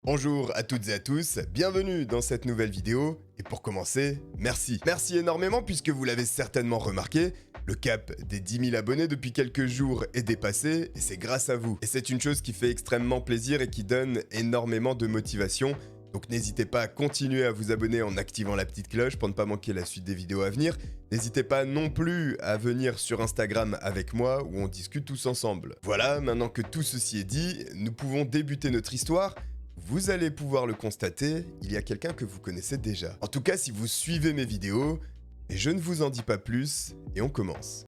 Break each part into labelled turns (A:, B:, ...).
A: Bonjour à toutes et à tous, bienvenue dans cette nouvelle vidéo. Et pour commencer, merci. Merci énormément puisque vous l'avez certainement remarqué, le cap des 10 000 abonnés depuis quelques jours est dépassé et c'est grâce à vous. Et c'est une chose qui fait extrêmement plaisir et qui donne énormément de motivation. Donc n'hésitez pas à continuer à vous abonner en activant la petite cloche pour ne pas manquer la suite des vidéos à venir. N'hésitez pas non plus à venir sur Instagram avec moi où on discute tous ensemble. Voilà, maintenant que tout ceci est dit, nous pouvons débuter notre histoire. Vous allez pouvoir le constater, il y a quelqu'un que vous connaissez déjà. En tout cas, si vous suivez mes vidéos, et je ne vous en dis pas plus, et on commence.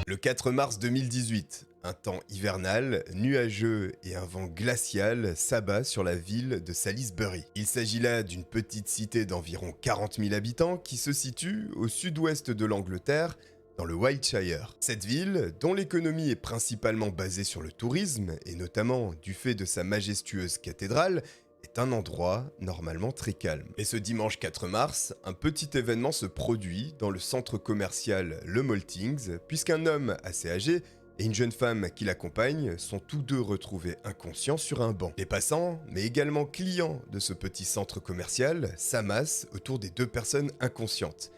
A: Le 4 mars 2018, un temps hivernal, nuageux et un vent glacial s'abat sur la ville de Salisbury. Il s'agit là d'une petite cité d'environ 40 000 habitants qui se situe au sud-ouest de l'Angleterre, dans le Wiltshire. Cette ville, dont l'économie est principalement basée sur le tourisme, et notamment du fait de sa majestueuse cathédrale, est un endroit normalement très calme. Et ce dimanche 4 mars, un petit événement se produit dans le centre commercial Le Maltings, puisqu'un homme assez âgé et une jeune femme qui l'accompagne sont tous deux retrouvés inconscients sur un banc. Les passants, mais également clients de ce petit centre commercial, s'amassent autour des deux personnes inconscientes.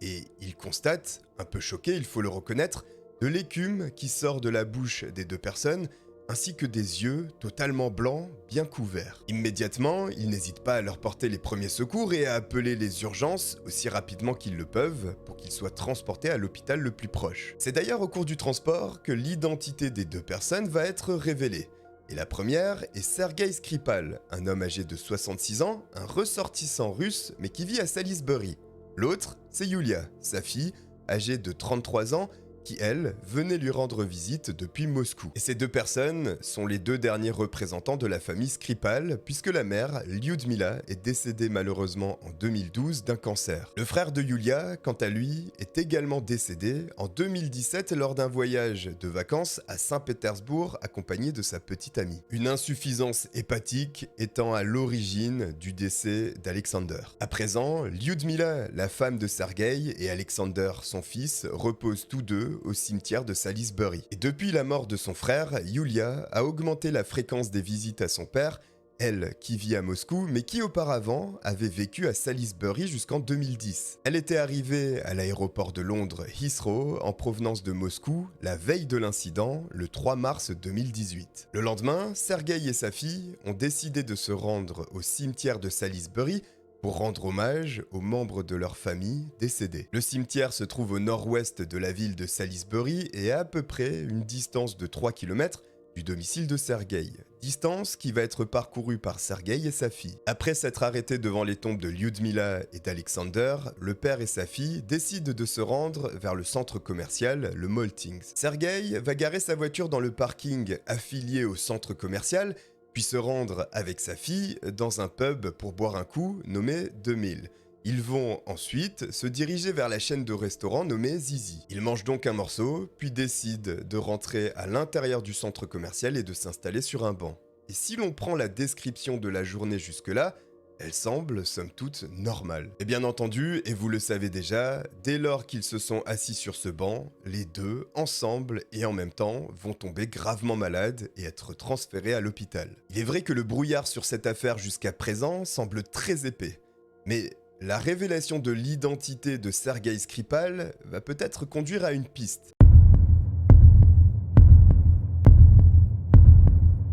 A: Et ils constatent, un peu choqués, il faut le reconnaître, de l'écume qui sort de la bouche des deux personnes, ainsi que des yeux totalement blancs, bien couverts. Immédiatement, ils n'hésitent pas à leur porter les premiers secours et à appeler les urgences aussi rapidement qu'ils le peuvent pour qu'ils soient transportés à l'hôpital le plus proche. C'est d'ailleurs au cours du transport que l'identité des deux personnes va être révélée. Et la première est Sergei Skripal, un homme âgé de 66 ans, un ressortissant russe mais qui vit à Salisbury. L'autre, c'est Yulia, sa fille, âgée de 33 ans, qui, elle, venait lui rendre visite depuis Moscou. Et ces deux personnes sont les deux derniers représentants de la famille Skripal, puisque la mère, Lyudmila, est décédée malheureusement en 2012 d'un cancer. Le frère de Yulia, quant à lui, est également décédé en 2017 lors d'un voyage de vacances à Saint-Pétersbourg accompagné de sa petite amie. Une insuffisance hépatique étant à l'origine du décès d'Alexander. À présent, Lyudmila, la femme de Sergei, et Alexander, son fils, reposent tous deux au cimetière de Salisbury. Et depuis la mort de son frère, Yulia a augmenté la fréquence des visites à son père, elle qui vit à Moscou, mais qui auparavant avait vécu à Salisbury jusqu'en 2010. Elle était arrivée à l'aéroport de Londres Heathrow en provenance de Moscou la veille de l'incident, le 3 mars 2018. Le lendemain, Sergei et sa fille ont décidé de se rendre au cimetière de Salisbury pour rendre hommage aux membres de leur famille décédés. Le cimetière se trouve au nord-ouest de la ville de Salisbury et à peu près une distance de 3 km du domicile de Sergei. Distance qui va être parcourue par Sergei et sa fille. Après s'être arrêtés devant les tombes de Lyudmila et d'Alexander, le père et sa fille décident de se rendre vers le centre commercial, le Maltings. Sergei va garer sa voiture dans le parking affilié au centre commercial, puis se rendre avec sa fille dans un pub pour boire un coup nommé 2000. Ils vont ensuite se diriger vers la chaîne de restaurants nommée Zizi. Ils mangent donc un morceau, puis décident de rentrer à l'intérieur du centre commercial et de s'installer sur un banc. Et si l'on prend la description de la journée jusque-là, elle semble, somme toute, normale. Et bien entendu, et vous le savez déjà, dès lors qu'ils se sont assis sur ce banc, les deux, ensemble et en même temps, vont tomber gravement malades et être transférés à l'hôpital. Il est vrai que le brouillard sur cette affaire jusqu'à présent semble très épais, mais la révélation de l'identité de Sergei Skripal va peut-être conduire à une piste.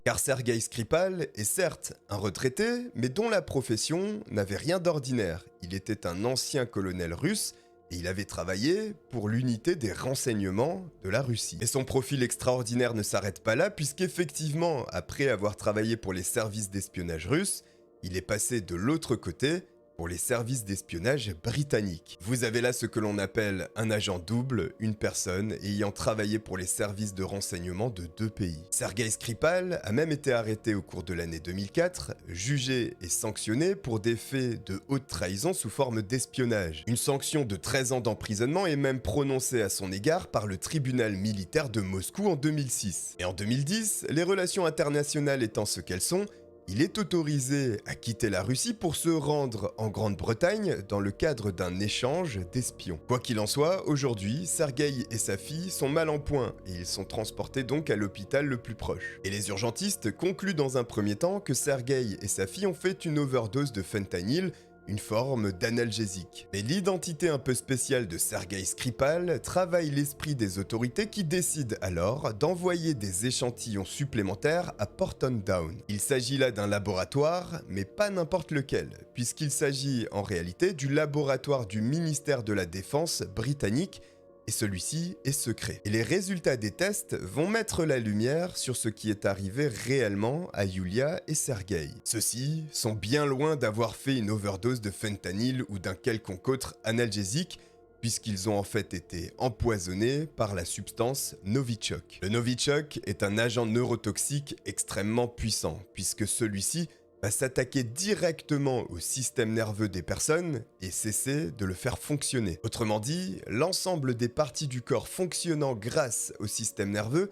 A: Car Sergei Skripal est certes un retraité, mais dont la profession n'avait rien d'ordinaire. Il était un ancien colonel russe et il avait travaillé pour l'unité des renseignements de la Russie. Et son profil extraordinaire ne s'arrête pas là, puisqu'effectivement, après avoir travaillé pour les services d'espionnage russes, il est passé de l'autre côté pour les services d'espionnage britanniques. Vous avez là ce que l'on appelle un agent double, une personne ayant travaillé pour les services de renseignement de deux pays. Sergei Skripal a même été arrêté au cours de l'année 2004, jugé et sanctionné pour des faits de haute trahison sous forme d'espionnage. Une sanction de 13 ans d'emprisonnement est même prononcée à son égard par le tribunal militaire de Moscou en 2006. Et en 2010, les relations internationales étant ce qu'elles sont, il est autorisé à quitter la Russie pour se rendre en Grande-Bretagne dans le cadre d'un échange d'espions. Quoi qu'il en soit, aujourd'hui, Sergueï et sa fille sont mal en point et ils sont transportés donc à l'hôpital le plus proche. Et les urgentistes concluent dans un premier temps que Sergueï et sa fille ont fait une overdose de fentanyl, une forme d'analgésique. Mais l'identité un peu spéciale de Sergueï Skripal travaille l'esprit des autorités qui décident alors d'envoyer des échantillons supplémentaires à Porton Down. Il s'agit là d'un laboratoire, mais pas n'importe lequel, puisqu'il s'agit en réalité du laboratoire du ministère de la Défense britannique, et celui-ci est secret. Et les résultats des tests vont mettre la lumière sur ce qui est arrivé réellement à Yulia et Sergueï. Ceux-ci sont bien loin d'avoir fait une overdose de fentanyl ou d'un quelconque autre analgésique, puisqu'ils ont en fait été empoisonnés par la substance Novichok. Le Novichok est un agent neurotoxique extrêmement puissant, puisque celui-ci va s'attaquer directement au système nerveux des personnes et cesser de le faire fonctionner. Autrement dit, l'ensemble des parties du corps fonctionnant grâce au système nerveux,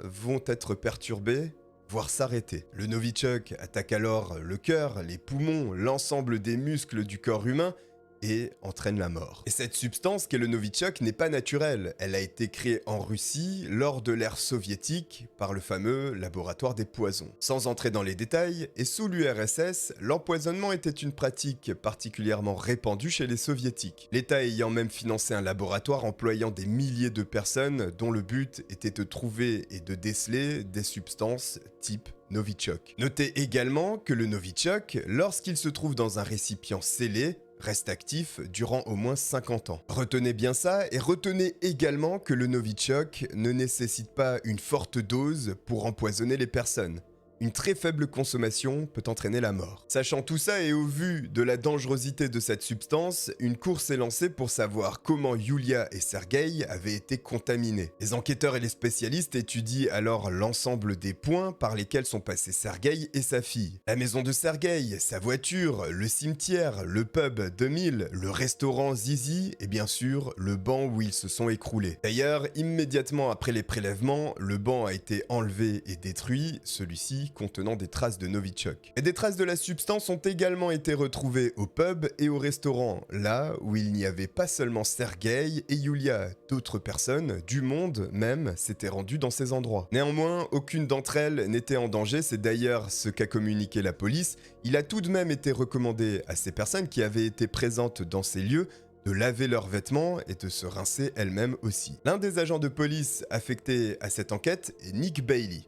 A: vont être perturbées, voire s'arrêter. Le Novichok attaque alors le cœur, les poumons, l'ensemble des muscles du corps humain et entraîne la mort. Et cette substance qu'est le Novichok n'est pas naturelle. Elle a été créée en Russie lors de l'ère soviétique par le fameux laboratoire des poisons. Sans entrer dans les détails, et sous l'URSS, l'empoisonnement était une pratique particulièrement répandue chez les soviétiques. L'État ayant même financé un laboratoire employant des milliers de personnes dont le but était de trouver et de déceler des substances type Novichok. Notez également que le Novichok, lorsqu'il se trouve dans un récipient scellé, reste actif durant au moins 50 ans. Retenez bien ça et retenez également que le Novichok ne nécessite pas une forte dose pour empoisonner les personnes. Une très faible consommation peut entraîner la mort. Sachant tout ça et au vu de la dangerosité de cette substance, une course est lancée pour savoir comment Yulia et Sergueï avaient été contaminés. Les enquêteurs et les spécialistes étudient alors l'ensemble des points par lesquels sont passés Sergueï et sa fille. La maison de Sergueï, sa voiture, le cimetière, le pub 2000, le restaurant Zizi et bien sûr le banc où ils se sont écroulés. D'ailleurs, immédiatement après les prélèvements, le banc a été enlevé et détruit, celui-ci contenant des traces de Novichok. Et des traces de la substance ont également été retrouvées au pub et au restaurant, là où il n'y avait pas seulement Sergueï et Yulia, d'autres personnes, du monde même, s'étaient rendues dans ces endroits. Néanmoins, aucune d'entre elles n'était en danger, c'est d'ailleurs ce qu'a communiqué la police. Il a tout de même été recommandé à ces personnes qui avaient été présentes dans ces lieux de laver leurs vêtements et de se rincer elles-mêmes aussi. L'un des agents de police affectés à cette enquête est Nick Bailey.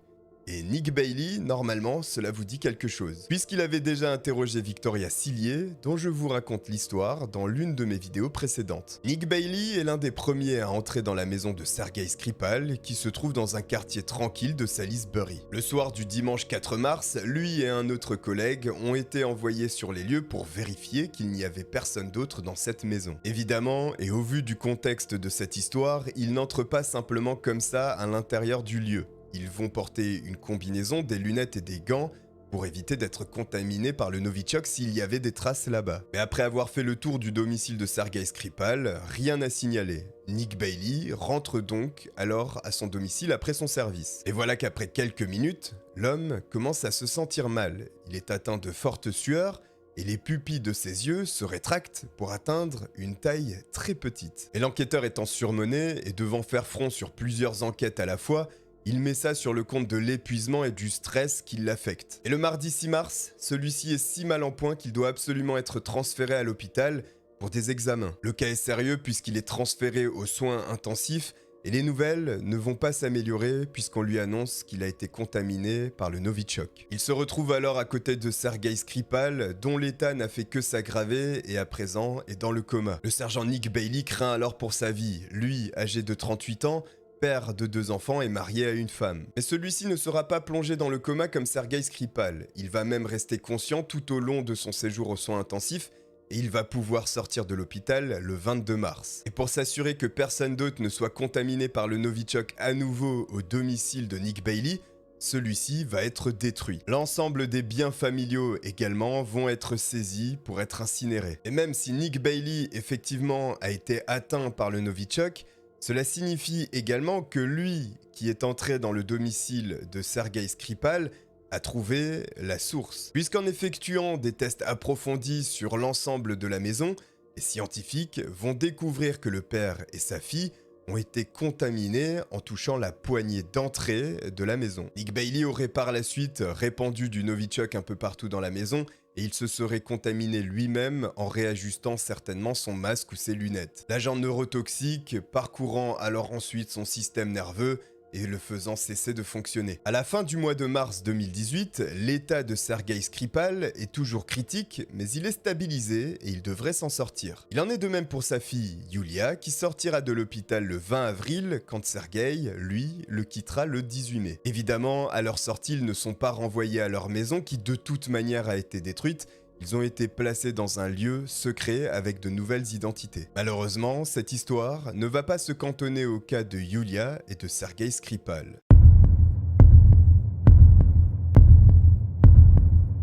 A: Et Nick Bailey, normalement, cela vous dit quelque chose, puisqu'il avait déjà interrogé Victoria Cilliers, dont je vous raconte l'histoire dans l'une de mes vidéos précédentes. Nick Bailey est l'un des premiers à entrer dans la maison de Sergueï Skripal, qui se trouve dans un quartier tranquille de Salisbury. Le soir du dimanche 4 mars, lui et un autre collègue ont été envoyés sur les lieux pour vérifier qu'il n'y avait personne d'autre dans cette maison. Évidemment, et au vu du contexte de cette histoire, ils n'entrent pas simplement comme ça à l'intérieur du lieu. Ils vont porter une combinaison, des lunettes et des gants pour éviter d'être contaminés par le Novichok s'il y avait des traces là-bas. Mais après avoir fait le tour du domicile de Sergueï Skripal, rien à signaler. Nick Bailey rentre donc alors à son domicile après son service. Et voilà qu'après quelques minutes, l'homme commence à se sentir mal. Il est atteint de fortes sueurs et les pupilles de ses yeux se rétractent pour atteindre une taille très petite. Et l'enquêteur étant surmené et devant faire front sur plusieurs enquêtes à la fois, il met ça sur le compte de l'épuisement et du stress qui l'affecte. Et le mardi 6 mars, celui-ci est si mal en point qu'il doit absolument être transféré à l'hôpital pour des examens. Le cas est sérieux puisqu'il est transféré aux soins intensifs et les nouvelles ne vont pas s'améliorer puisqu'on lui annonce qu'il a été contaminé par le Novichok. Il se retrouve alors à côté de Sergueï Skripal, dont l'état n'a fait que s'aggraver et à présent est dans le coma. Le sergent Nick Bailey craint alors pour sa vie, lui âgé de 38 ans, père de 2 enfants et marié à une femme. Mais celui-ci ne sera pas plongé dans le coma comme Sergueï Skripal. Il va même rester conscient tout au long de son séjour aux soins intensifs et il va pouvoir sortir de l'hôpital le 22 mars. Et pour s'assurer que personne d'autre ne soit contaminé par le Novichok à nouveau au domicile de Nick Bailey, celui-ci va être détruit. L'ensemble des biens familiaux également vont être saisis pour être incinérés. Et même si Nick Bailey effectivement a été atteint par le Novichok, cela signifie également que lui, qui est entré dans le domicile de Sergueï Skripal, à trouver la source. Puisqu'en effectuant des tests approfondis sur l'ensemble de la maison, les scientifiques vont découvrir que le père et sa fille ont été contaminés en touchant la poignée d'entrée de la maison. Nick Bailey aurait par la suite répandu du Novichok un peu partout dans la maison et il se serait contaminé lui-même en réajustant certainement son masque ou ses lunettes. L'agent neurotoxique parcourant alors ensuite son système nerveux et le faisant cesser de fonctionner. À la fin du mois de mars 2018, l'état de Sergei Skripal est toujours critique, mais il est stabilisé et il devrait s'en sortir. Il en est de même pour sa fille, Yulia, qui sortira de l'hôpital le 20 avril, quand Sergei, lui, le quittera le 18 mai. Évidemment, à leur sortie, ils ne sont pas renvoyés à leur maison, qui de toute manière a été détruite. Ils ont été placés dans un lieu secret avec de nouvelles identités. Malheureusement, cette histoire ne va pas se cantonner au cas de Yulia et de Sergei Skripal.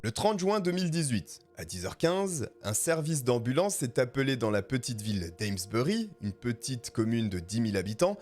A: Le 30 juin 2018, à 10h15, un service d'ambulance est appelé dans la petite ville d'Amesbury, une petite commune de 10 000 habitants,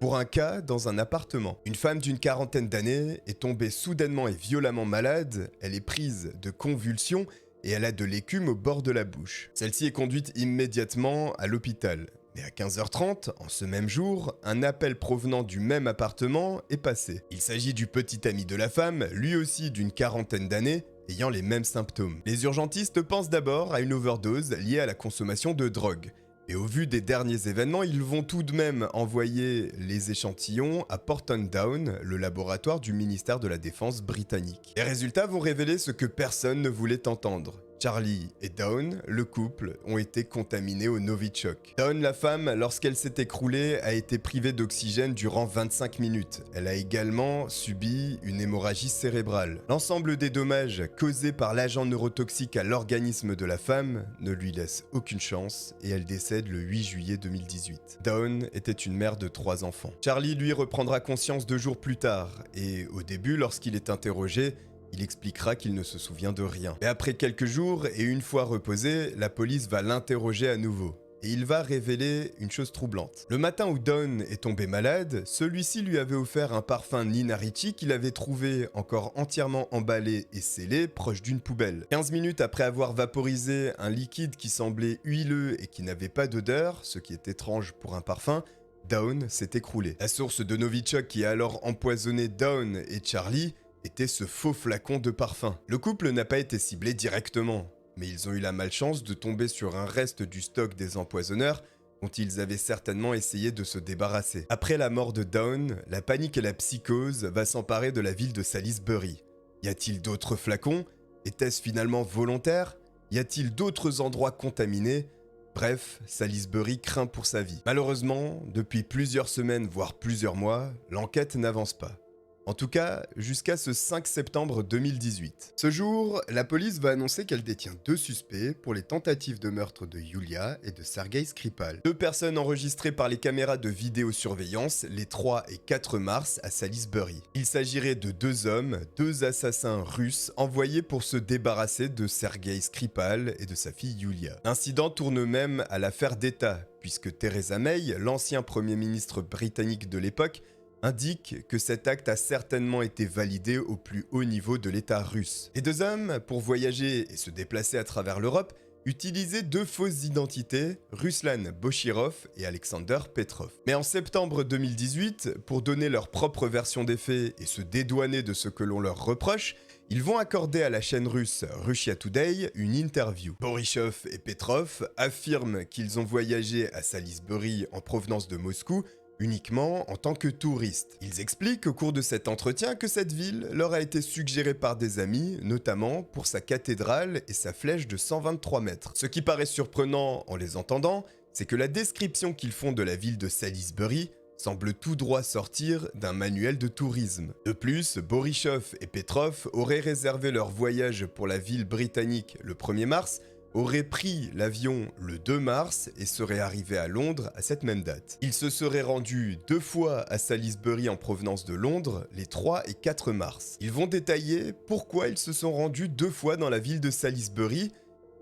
A: pour un cas dans un appartement. Une femme d'une quarantaine d'années est tombée soudainement et violemment malade, elle est prise de convulsions et elle a de l'écume au bord de la bouche. Celle-ci est conduite immédiatement à l'hôpital. Mais à 15h30, en ce même jour, un appel provenant du même appartement est passé. Il s'agit du petit ami de la femme, lui aussi d'une quarantaine d'années, ayant les mêmes symptômes. Les urgentistes pensent d'abord à une overdose liée à la consommation de drogue. Et au vu des derniers événements, ils vont tout de même envoyer les échantillons à Porton Down, le laboratoire du ministère de la Défense britannique. Les résultats vont révéler ce que personne ne voulait entendre. Charlie et Dawn, le couple, ont été contaminés au Novichok. Dawn, la femme, lorsqu'elle s'est écroulée, a été privée d'oxygène durant 25 minutes. Elle a également subi une hémorragie cérébrale. L'ensemble des dommages causés par l'agent neurotoxique à l'organisme de la femme ne lui laisse aucune chance et elle décède le 8 juillet 2018. Dawn était une mère de 3 enfants. Charlie, lui, reprendra conscience 2 jours plus tard et au début, lorsqu'il est interrogé, il expliquera qu'il ne se souvient de rien. Mais après quelques jours et une fois reposé, la police va l'interroger à nouveau. Et il va révéler une chose troublante. Le matin où Dawn est tombé malade, celui-ci lui avait offert un parfum Nina Ricci qu'il avait trouvé encore entièrement emballé et scellé proche d'une poubelle. 15 minutes après avoir vaporisé un liquide qui semblait huileux et qui n'avait pas d'odeur, ce qui est étrange pour un parfum, Dawn s'est écroulé. La source de Novichok qui a alors empoisonné Dawn et Charlie était ce faux flacon de parfum. Le couple n'a pas été ciblé directement, mais ils ont eu la malchance de tomber sur un reste du stock des empoisonneurs dont ils avaient certainement essayé de se débarrasser. Après la mort de Dawn, la panique et la psychose va s'emparer de la ville de Salisbury. Y a-t-il d'autres flacons? Était-ce finalement volontaire? Y a-t-il d'autres endroits contaminés? Bref, Salisbury craint pour sa vie. Malheureusement, depuis plusieurs semaines voire plusieurs mois, l'enquête n'avance pas. En tout cas, jusqu'à ce 5 septembre 2018. Ce jour, la police va annoncer qu'elle détient 2 suspects pour les tentatives de meurtre de Yulia et de Sergei Skripal. 2 personnes enregistrées par les caméras de vidéosurveillance les 3 et 4 mars à Salisbury. Il s'agirait de 2 hommes, 2 assassins russes envoyés pour se débarrasser de Sergei Skripal et de sa fille Yulia. L'incident tourne même à l'affaire d'État, puisque Theresa May, l'ancien premier ministre britannique de l'époque, indique que cet acte a certainement été validé au plus haut niveau de l'État russe. Les 2 hommes, pour voyager et se déplacer à travers l'Europe, utilisaient 2 fausses identités, Ruslan Bochirov et Alexander Petrov. Mais en septembre 2018, pour donner leur propre version des faits et se dédouaner de ce que l'on leur reproche, ils vont accorder à la chaîne russe Russia Today une interview. Borisov et Petrov affirment qu'ils ont voyagé à Salisbury en provenance de Moscou uniquement en tant que touristes. Ils expliquent au cours de cet entretien que cette ville leur a été suggérée par des amis, notamment pour sa cathédrale et sa flèche de 123 mètres. Ce qui paraît surprenant en les entendant, c'est que la description qu'ils font de la ville de Salisbury semble tout droit sortir d'un manuel de tourisme. De plus, Borisov et Petrov auraient réservé leur voyage pour la ville britannique le 1er mars, auraient pris l'avion le 2 mars et seraient arrivés à Londres à cette même date. Ils se seraient rendus 2 fois à Salisbury en provenance de Londres les 3 et 4 mars. Ils vont détailler pourquoi ils se sont rendus 2 fois dans la ville de Salisbury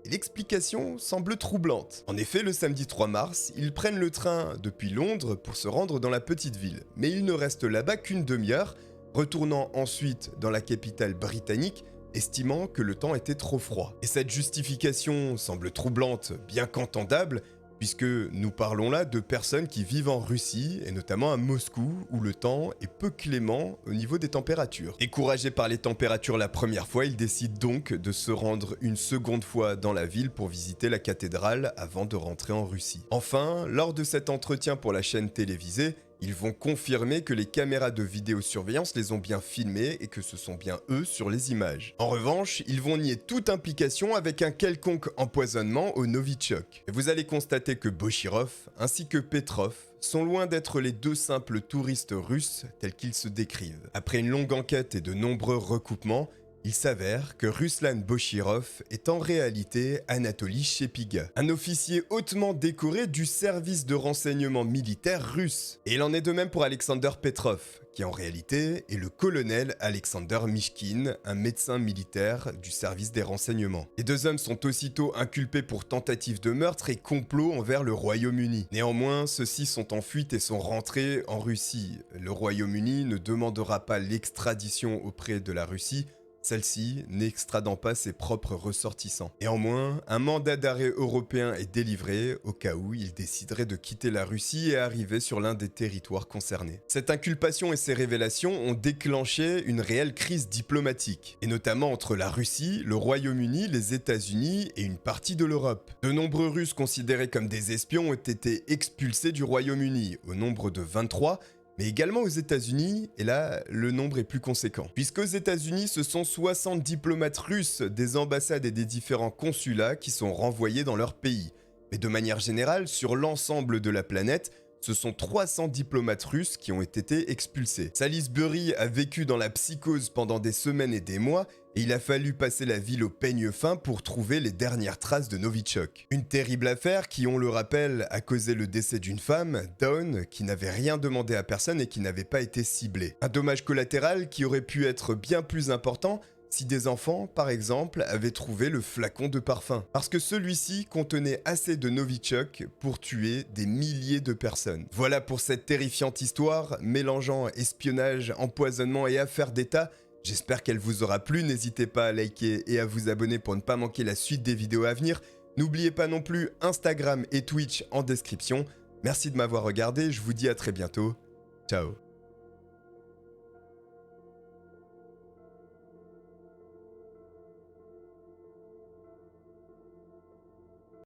A: et l'explication semble troublante. En effet, le samedi 3 mars, ils prennent le train depuis Londres pour se rendre dans la petite ville, mais ils ne restent là-bas qu'une demi-heure, retournant ensuite dans la capitale britannique, estimant que le temps était trop froid. Et cette justification semble troublante, bien qu'entendable, puisque nous parlons là de personnes qui vivent en Russie, et notamment à Moscou, où le temps est peu clément au niveau des températures. Découragé par les températures la première fois, il décide donc de se rendre une seconde fois dans la ville pour visiter la cathédrale avant de rentrer en Russie. Enfin, lors de cet entretien pour la chaîne télévisée, ils vont confirmer que les caméras de vidéosurveillance les ont bien filmés et que ce sont bien eux sur les images. En revanche, ils vont nier toute implication avec un quelconque empoisonnement au Novichok. Et vous allez constater que Bochirov ainsi que Petrov sont loin d'être les deux simples touristes russes tels qu'ils se décrivent. Après une longue enquête et de nombreux recoupements, il s'avère que Ruslan Bochirov est en réalité Anatoly Shepiga, un officier hautement décoré du service de renseignement militaire russe. Et il en est de même pour Alexander Petrov, qui en réalité est le colonel Alexander Mishkin, un médecin militaire du service des renseignements. Les deux hommes sont aussitôt inculpés pour tentative de meurtre et complot envers le Royaume-Uni. Néanmoins, ceux-ci sont en fuite et sont rentrés en Russie. Le Royaume-Uni ne demandera pas l'extradition auprès de la Russie, celle-ci n'extradant pas ses propres ressortissants. Néanmoins, un mandat d'arrêt européen est délivré au cas où il déciderait de quitter la Russie et arriver sur l'un des territoires concernés. Cette inculpation et ces révélations ont déclenché une réelle crise diplomatique, et notamment entre la Russie, le Royaume-Uni, les États-Unis et une partie de l'Europe. De nombreux Russes considérés comme des espions ont été expulsés du Royaume-Uni, au nombre de 23, mais également aux États-Unis, et là, le nombre est plus conséquent. Puisqu'aux États-Unis, ce sont 60 diplomates russes des ambassades et des différents consulats qui sont renvoyés dans leur pays. Mais de manière générale, sur l'ensemble de la planète, ce sont 300 diplomates russes qui ont été expulsés. Salisbury a vécu dans la psychose pendant des semaines et des mois, et il a fallu passer la ville au peigne fin pour trouver les dernières traces de Novichok. Une terrible affaire qui, on le rappelle, a causé le décès d'une femme, Dawn, qui n'avait rien demandé à personne et qui n'avait pas été ciblée. Un dommage collatéral qui aurait pu être bien plus important si des enfants, par exemple, avaient trouvé le flacon de parfum. Parce que celui-ci contenait assez de Novichok pour tuer des milliers de personnes. Voilà pour cette terrifiante histoire, mélangeant espionnage, empoisonnement et affaires d'État. J'espère qu'elle vous aura plu, n'hésitez pas à liker et à vous abonner pour ne pas manquer la suite des vidéos à venir. N'oubliez pas non plus Instagram et Twitch en description. Merci de m'avoir regardé, je vous dis à très bientôt. Ciao.